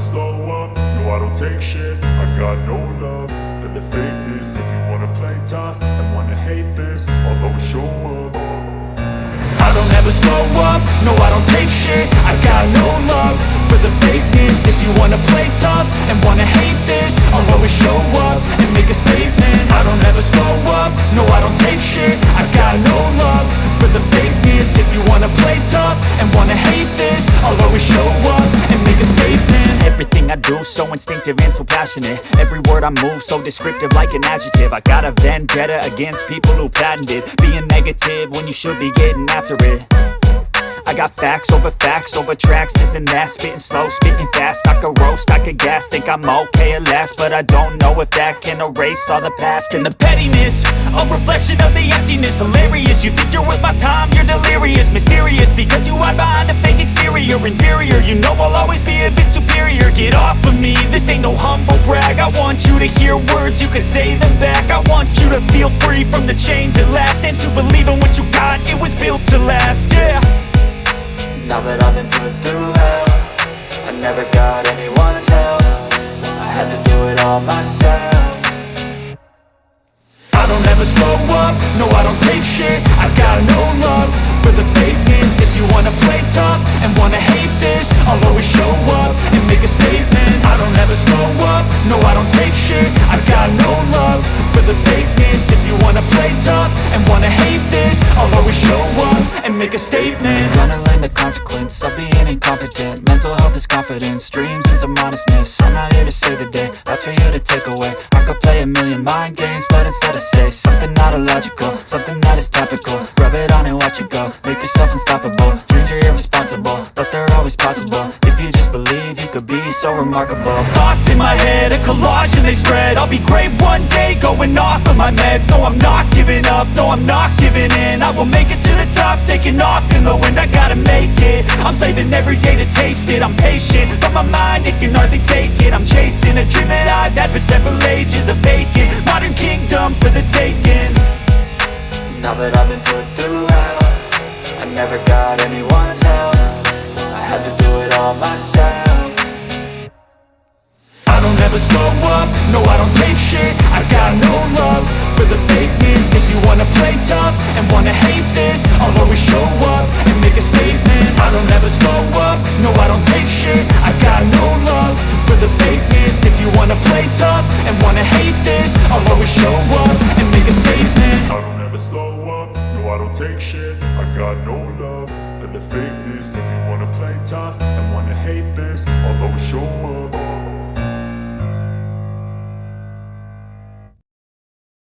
slow up, no I don't take shit. I got no love for the fakeness. If you wanna play tough and wanna hate this, I'll always show up. I don't ever slow up, no I don't take shit. I got no love for the fakeness. If you wanna play tough and wanna hate this, I'll always show up and make a statement. I don't ever slow up, no I don't take shit. I got no love for the fakeness. If you wanna play tough and wanna hate this, I'll always show up and make a statement. Everything I do so instinctive and so passionate. Every word I move so descriptive like an adjective. I got a vendetta against people who patented being negative when you should be getting after it. I got facts over tracks, this and that. Spitting slow, spitting fast, I could roast, I could gas. Think I'm okay at last, but I don't know if that can erase all the past. And the pettiness, a reflection of the emptiness. Hilarious, you think you're worth my time, you're delirious. Mysterious, because you hide behind a fake exterior. Inferior, you know I'll always be a bit superior. Get off of me, this ain't no humble brag. I want you to hear words, you can say them back. I want you to feel free from the chains at last, and to believe in what you got, it was built to last, yeah. Now that I've been put through hell, I never got anyone's help. I had to do it all myself. I don't ever slow up, no I don't take shit. I got no love for the fakeness. If you wanna play tough and wanna hate this, I'll always show up and make a statement. I don't ever slow up, no I don't take shit. I got no love for the fakeness. If you wanna play tough and wanna hate this, I'll always show up and make a statement. Gonna learn the consequence of being incompetent. Mental health is confidence, dreams and some honestness. I'm not here to save the day, that's for you to take away. I could play a million mind games, but instead I say something not illogical, something that is topical. Rub it on and watch it go, make yourself unstoppable. Dreams are irresponsible, but they're always possible. If you just believe, you could be so remarkable. Thoughts in my head, a collage and they spread. I'll be great one day, going off of my meds. No, I'm not giving up, no, I'm not giving in. I will make it to the top, taking off in the wind. I gotta make it, I'm saving every day to taste it. I'm patient, but my mind, it can hardly take it. I'm chasing a dream that I've had for several ages. A vacant, modern kingdom for the taking. Now that I've been put through hell, I never got anyone's help. I had to do it all myself. I don't ever slow up, no I don't take shit. I got no love for the fakeness. If you wanna play tough and wanna hate this, I'll always show up and make a statement. I don't ever slow up, no I don't take shit. I got no love for the fakeness. If you wanna play tough and wanna hate